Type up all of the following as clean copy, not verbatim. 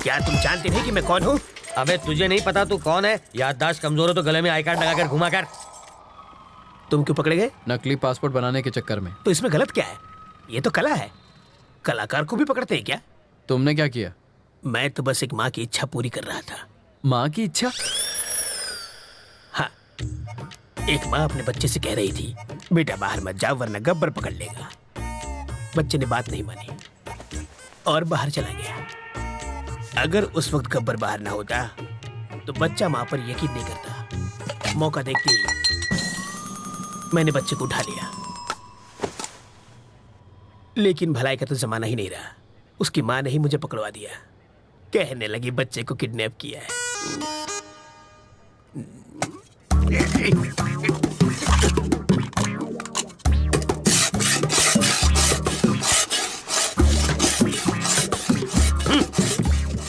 क्या तुम जानते नहीं कि मैं कौन हूँ? अबे तुझे नहीं पता तू कौन है? याददाश्त कमजोर हो तो गले में आई कार्ड लगाकर घुमा कर। तुम क्यों पकड़े गए? नकली पासपोर्ट बनाने के चक्कर में। तो इसमें गलत क्या है? ये तो कला है, कलाकार को भी पकड़ते हैं क्या? तुमने क्या किया? मैं तो बस एक माँ की इच्छा पूरी कर रहा था। माँ की इच्छा? हाँ, एक माँ अपने बच्चे से कह रही थी, बेटा बाहर मत जाओ वरना गब्बर पकड़ लेगा। बच्चे ने बात नहीं मानी और बाहर चला गया। अगर उस वक्त गब्बर बाहर ना होता तो बच्चा माँ पर यकीन नहीं करता। मौका देखते ही मैंने बच्चे को उठा लिया। लेकिन भलाई का तो जमाना ही नहीं रहा। उसकी माँ ने ही मुझे पकड़वा दिया। कहने लगी बच्चे को किडनैप किया है।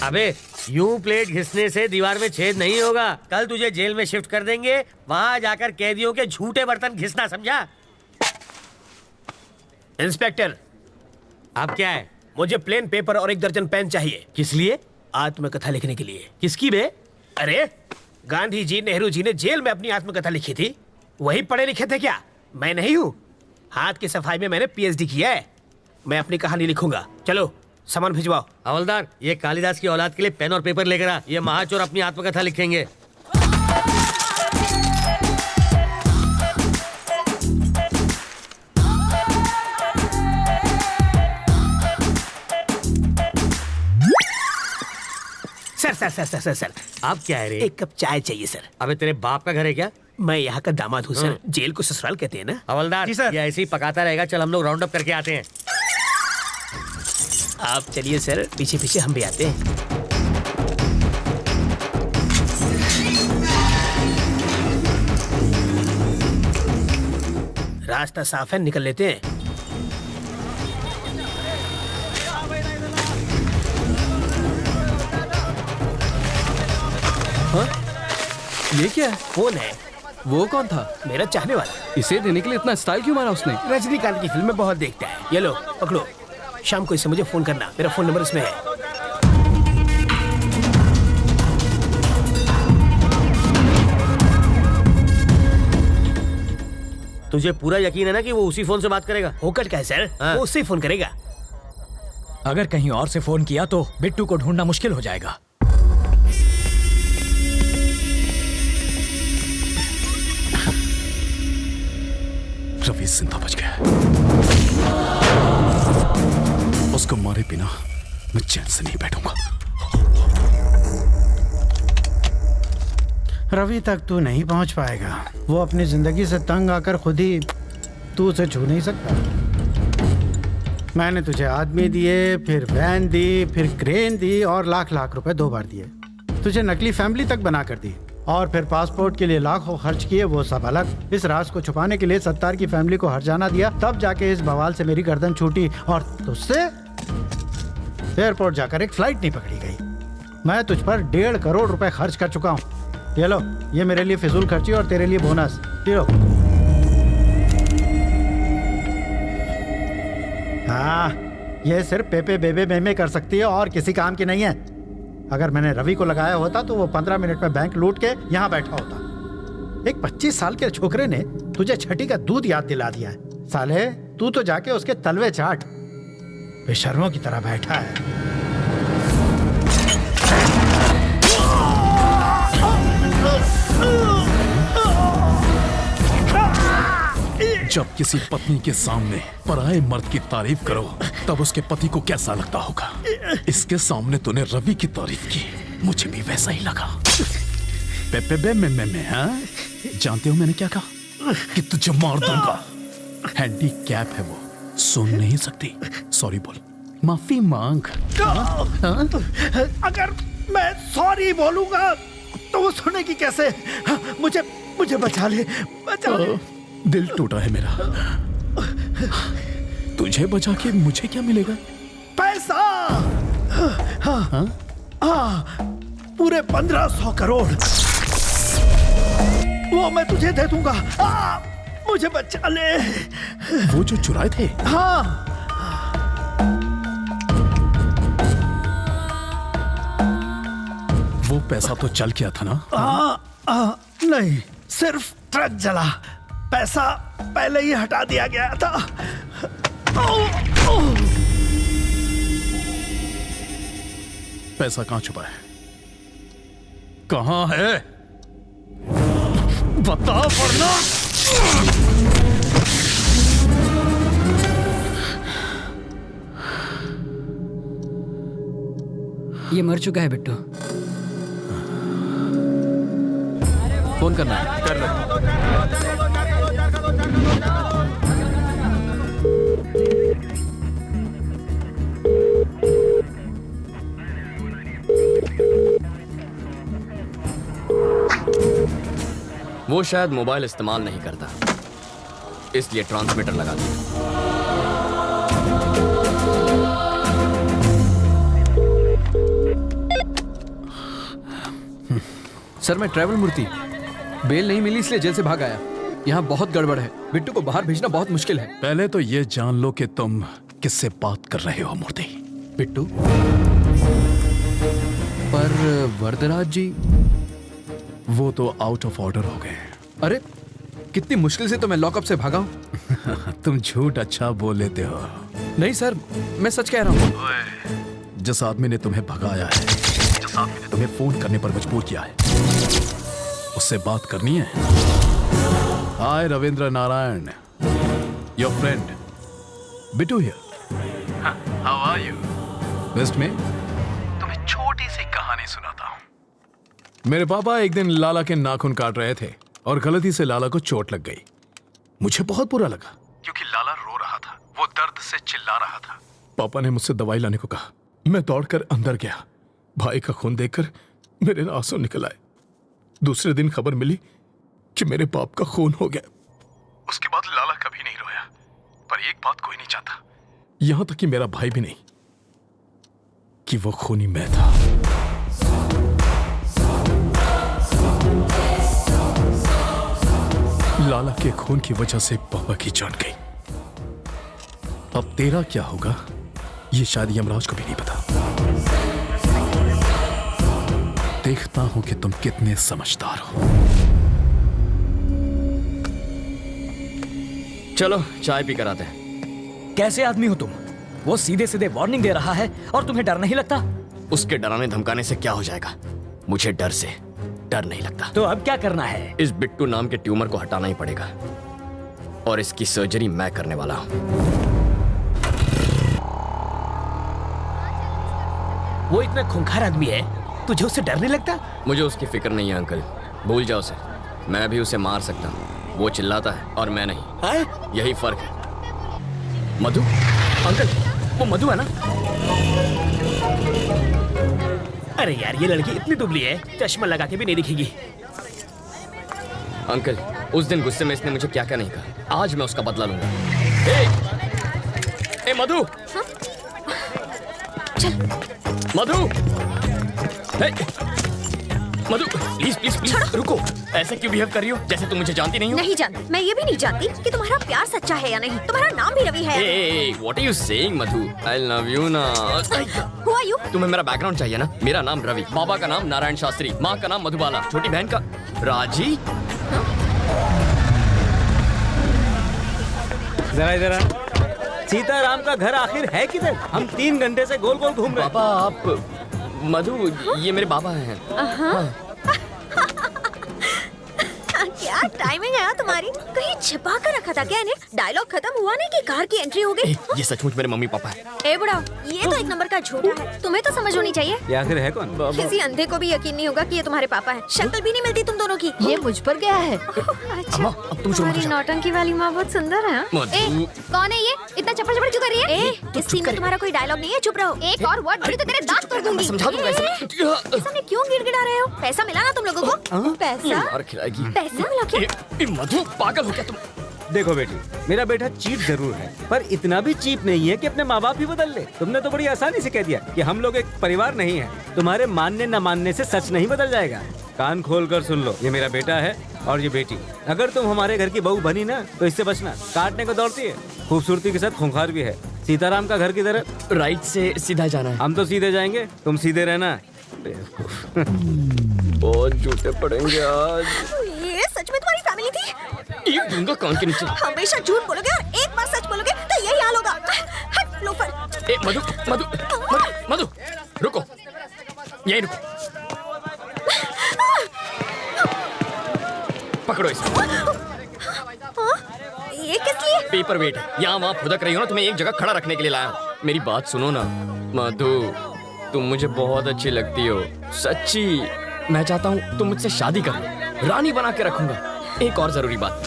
अबे यूं प्लेट घिसने से दीवार में छेद नहीं होगा। कल तुझे जेल में शिफ्ट कर देंगे, वहां जाकर कैदियों के झूठे बर्तन घिसना, समझा? इंस्पेक्टर, अब क्या है? मुझे प्लेन पेपर और 1 दर्जन पेन चाहिए। किस लिए? आत्मकथा लिखने के लिए। किसकी बे? अरे गांधी जी, नेहरू जी ने जेल में अपनी आत्मकथा लिखी थी। वही पढ़े लिखे थे क्या? मैं नहीं हूँ। हाथ की सफाई में मैंने PhD किया है। मैं अपनी कहानी लिखूंगा। चलो सामान भिजवाओ। हवलदार, ये कालिदास की औलाद के लिए पेन और पेपर लेकर आ। ये महाचोर अपनी आत्मकथा लिखेंगे। सर आप क्या है रे? 1 कप चाय चाहिए सर। अबे तेरे बाप का घर है क्या? मैं यहाँ का दामाद हूँ सर। जेल को ससुराल कहते हैं ना। हवलदार जी सर। ये ऐसे ही पकाता रहेगा। चल हम लोग राउंड अप करके आते हैं। आप चलिए सर, पीछे पीछे हम भी आते हैं। रास्ता साफ है, निकल लेते हैं। हाँ? ये क्या है? कौन है? वो कौन था? मेरा चाहने वाला। इसे देने के लिए इतना स्टाइल क्यों मारा उसने? रजनीकांत की फिल्में बहुत देखता है। ये लो पकड़ो। शाम को इससे मुझे फोन करना। मेरा फोन नंबर इसमें है। तुझे पूरा यकीन है ना कि वो उसी फोन से बात करेगा? होकर क्या है सर? हाँ। वो उससे फोन करेगा। अगर कहीं और से फोन किया तो बिट्टू को ढूंढना मुश्किल हो जाएगा। रवि जिंदा बच गया। उसको मारे बिना मैं चैन से नहीं बैठूंगा। रवि तक तू नहीं पहुंच पाएगा। वो अपनी जिंदगी से तंग आकर खुद ही तू उसे छू नहीं सकता। मैंने तुझे आदमी दिए, फिर वैन दी, फिर क्रेन दी और लाख लाख रुपए 2 बार दिए। तुझे नकली फैमिली तक बना कर दी और फिर पासपोर्ट के लिए लाखों खर्च किए, वो सब अलग। इस राज को छुपाने के लिए सत्तार की फैमिली को हर्जाना दिया, तब जाके इस बवाल से मेरी गर्दन छूटी और तुझसे एयरपोर्ट जाकर एक फ्लाइट नहीं पकड़ी गई। मैं तुझ पर 1.5 करोड़ रुपए खर्च कर चुका हूँ। ये लो, ये मेरे लिए फिजूल खर्ची और तेरे लिए बोनस। ये लो। हाँ, ये सिर्फ पेपे बेबे मेमे कर सकती है और किसी काम की नहीं है। अगर मैंने रवि को लगाया होता तो वो 15 मिनट में बैंक लूट के यहाँ बैठा होता। एक 25 साल के छोकरे ने तुझे छठी का दूध याद दिला दिया है। साले, तू तो जाके उसके तलवे चाट। बेशर्मों की तरह बैठा है। जब किसी पत्नी के सामने पराये मर्द की तारीफ करो तब उसके पति को कैसा लगता होगा। इसके सामने तूने रवि की तारीफ की, मुझे भी वैसा ही लगा। पे में हाँ? जानते हो मैंने क्या कहा? कि तुझे मार दूंगा। हैंडीकैप है वो, सुन नहीं सकती। सॉरी बोल, माफी मांग। हाँ? अगर मैं सॉरी बोलूंगा तो वो सुनेगी कैसे? मुझे बचा ले, बचा ले। दिल टूटा है मेरा। तुझे बचा के मुझे क्या मिलेगा? पैसा। हाँ? पूरे 1500 करोड़ वो मैं तुझे दे दूंगा। मुझे बचा ले। वो जो चुराए थे? हाँ। पैसा तो चल गया था ना? नहीं, सिर्फ ट्रक जला, पैसा पहले ही हटा दिया गया था। पैसा कहाँ छुपा है? कहाँ है? बताओ वरना। ये मर चुका है बिट्टू। फोन करना है। कर लो। वो शायद मोबाइल इस्तेमाल नहीं करता, इसलिए ट्रांसमीटर लगा दिया। सर मैं ट्रैवल मूर्ति, बेल नहीं मिली इसलिए जेल से भाग आया। यहाँ बहुत गड़बड़ है, बिट्टू को बाहर भेजना बहुत मुश्किल है। पहले तो ये जान लो कि तुम किससे बात कर रहे हो मूर्ति। बिट्टू? पर वरदराज जी? वो तो आउट ऑफ ऑर्डर हो गए। अरे कितनी मुश्किल से तो मैं लॉकअप से भागा हूँ। तुम झूठ अच्छा बोल लेते हो। नहीं सर, मैं सच कह रहा हूँ। जिस आदमी ने तुम्हें भगाया है, जिस आदमी ने तुम्हें फोन करने पर मजबूर किया है, उससे बात करनी है। Hi Ravindra Narayan, your friend Bittu here. How are you? Best में तुम्हें छोटी सी कहानी सुनाता हूँ। मेरे पापा एक दिन लाला के नाखून काट रहे थे और गलती से लाला को चोट लग गई। मुझे बहुत बुरा लगा क्योंकि लाला रो रहा था, वो दर्द से चिल्ला रहा था। पापा ने मुझसे दवाई लाने को कहा। मैं दौड़कर अंदर गया। भाई का खून देखकर मेरे आंसू निकल आए। दूसरे दिन खबर मिली कि मेरे बाप का खून हो गया। उसके बाद लाला कभी नहीं रोया, पर एक बात कोई नहीं चाहता, यहां तक कि मेरा भाई भी नहीं, कि वो खूनी मैं था। लाला के खून की वजह से पापा की जान गई। अब तेरा क्या होगा ये शायद यमराज को भी नहीं पता। देखता हूं कि तुम कितने समझदार हो। चलो चाय पी कर आते हैं। कैसे आदमी हो तुम? वो सीधे सीधे वार्निंग दे रहा है और तुम्हें डर नहीं लगता? उसके डराने धमकाने से क्या हो जाएगा? मुझे डर से डर नहीं लगता। तो अब क्या करना है? इस बिट्टू नाम के ट्यूमर को हटाना ही पड़ेगा और इसकी सर्जरी मैं करने वाला हूं। वो इतना खूंखार आदमी है, तुझे उससे डर नहीं लगता? मुझे उसकी फिक्र नहीं है अंकल, भूल जाओ उसे। मैं भी उसे मार सकता हूं, वो चिल्लाता है और मैं नहीं। यही फर्क है। मधु अंकल, वो मधु है ना? अरे यार, ये लड़की इतनी दुबली है, चश्मा लगा के भी नहीं दिखेगी। अंकल, उस दिन गुस्से में इसने मुझे क्या क्या नहीं कहा, आज मैं उसका बदला लूंगा। ए मधु! हाँ? चल। मधु! मधु प्लीज प्लीज प्लीज रुको। ऐसे क्यों बिहेव कर रही हो जैसे तुम मुझे जानती नहीं हो? नहीं जानती। मैं ये भी नहीं जानती कि तुम्हारा प्यार सच्चा है या नहीं। तुम्हारा नाम भी रवि है। What are you saying, Madhu? I love you ना। Who are you? तुम्हें मेरा बैकग्राउंड चाहिए ना? मेरा नाम रवि, बाबा का नाम नारायण शास्त्री, माँ का नाम मधुबाला, छोटी बहन का राजी। जरा इधर आ। सीताराम का घर आखिर है किधर? हम 3 घंटे से गोल गोल घूम रहे हैं। पापा आप मधु, ये मेरे बाबा हैं। क्या टाइमिंग है तुम्हारी? कहीं छिपा कर रखा था क्या इन्हें? डायलॉग खत्म हुआ नहीं कि कार की एंट्री हो गई। ये सचमुच मेरे मम्मी पापा है। ए बुढ़ा, ये तो एक नंबर का झूठा है। तुम्हें तो समझ होनी चाहिए। ये आखिर है कौन? किसी अंधे को भी यकीन नहीं होगा कि ये तुम्हारे पापा है। शक्ल भी नहीं मिलती तुम दोनों की। ये मुझ पर गया है। अच्छा, अब तुम तुम्हारी नौटंकी वाली माँ बहुत सुंदर है। कौन है ये? इतना चप्पड़ चप्पड़ क्यों कर रही है? इस सीन में तुम्हारा कोई डायलॉग नहीं है, चुप रहो। एक और वर्ड बोली तो तेरे दांत तोड़ दूंगी। समझा दूंगा इसे। सामने क्यों गिड़गिड़ा रहे हो? पैसा मिला ना तुम लोगों को? पैसा? और खिलाएगी। पैसा मिला क्या? मधु पागल हो क्या तुम? देखो बेटी, मेरा बेटा चीप जरूर है, पर इतना भी चीप नहीं है कि अपने माँ बाप ही बदल ले। तुमने तो बड़ी आसानी से कह दिया कि हम लोग एक परिवार नहीं है। तुम्हारे मानने न मानने से सच नहीं बदल जाएगा। कान खोल कर सुन लो, ये मेरा बेटा है और ये बेटी। अगर तुम हमारे घर की बहू बनी ना तो इससे बचना। काटने को दौड़ती है, खूबसूरती के साथ खूंखार भी है। सीताराम का घर किधर है? राइट से सीधा जाना है। हम तो सीधे जाएंगे, तुम सीधे रहना। बहुत झूठे पड़ेंगे आज। ये सच में तुम्हारी फैमिली थी? ये दूंगा कान के नीचे। हमेशा झूठ बोलोगे और एक बार सच बोलोगे तो यही हाल होगा। हट लोफर। ए मधु मधु मधु मधु रुको, यही रुको। पकड़ो इसे। ये किस लिए? पेपर वेट है, यहाँ वहाँ फुदक रही हो ना, तुम्हें एक जगह खड़ा रखने के लिए लाया हूँ। मेरी बात सुनो ना मधु, तुम मुझे बहुत अच्छी लगती हो, सच्ची। मैं चाहता हूँ तुम मुझसे शादी कर लो, रानी बना के रखूंगा। एक और जरूरी बात,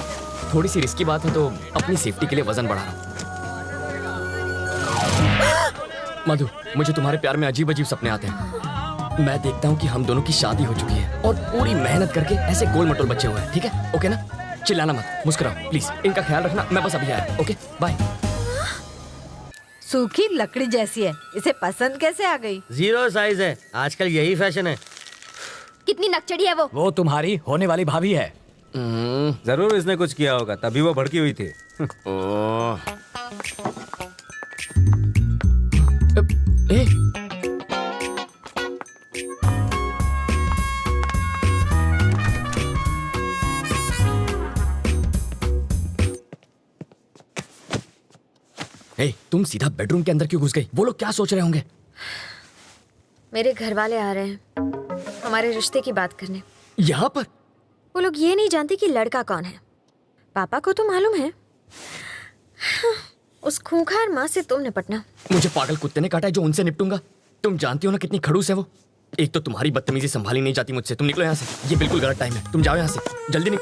थोड़ी सी रिस्की बात है तो अपनी सेफ्टी के लिए वजन बढ़ा रहा हूँ। मधु, मुझे तुम्हारे प्यार में अजीब अजीब सपने आते हैं। मैं देखता हूँ कि हम दोनों की शादी हो चुकी है और पूरी मेहनत करके ऐसे गोल मटोल बच्चे हुए हैं। ठीक है? ओके ना? चिल्लाना मत, मुस्कुराओ प्लीज। इनका ख्याल रखना, मैं बस अभी आया। Okay bye. सूखी लकड़ी जैसी है, इसे पसंद कैसे आ गई? जीरो साइज है, आजकल यही फैशन है। कितनी नकचड़ी है वो तुम्हारी होने वाली भाभी है। जरूर इसने कुछ किया होगा, तभी वो भड़की हुई थी। ए, तुम सीधा बेडरूम के अंदर क्यों घुस गई? वो लोग क्या सोच रहे होंगे? मेरे घर वाले आ रहे हैं हमारे रिश्ते की बात करने। यहाँ पर? वो लोग ये नहीं जानते कि लड़का कौन है। पापा को तो मालूम है। उस खूंखार माँ से तुम निपटना। मुझे पागल कुत्ते ने काटा है जो उनसे निपटूंगा। तुम जानती हो ना कितनी खड़ूस है वो। एक तो तुम्हारी बदतमीजी संभाली नहीं जाती मुझसे। तुम निकलो यहाँ से, ये बिल्कुल गलत टाइम है। तुम जाओ यहाँ से, जल्दी मैं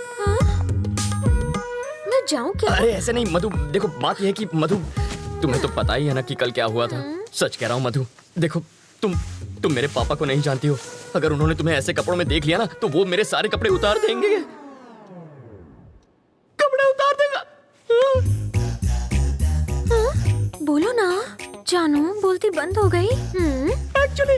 जाऊँ क्या? अरे ऐसे नहीं मधु, देखो बात यह है कि मधु, तुम्हें तो पता ही है ना कि कल क्या हुआ था। सच कह रहा हूँ मधु, देखो तुम मेरे पापा को नहीं जानती हो। अगर उन्होंने तुम्हें ऐसे कपड़ों में देख लिया ना तो वो मेरे सारे कपड़े उतार देंगे। कपड़े उतार देगा। बोलो ना जानू, बोलती बंद हो गई। एक्चुअली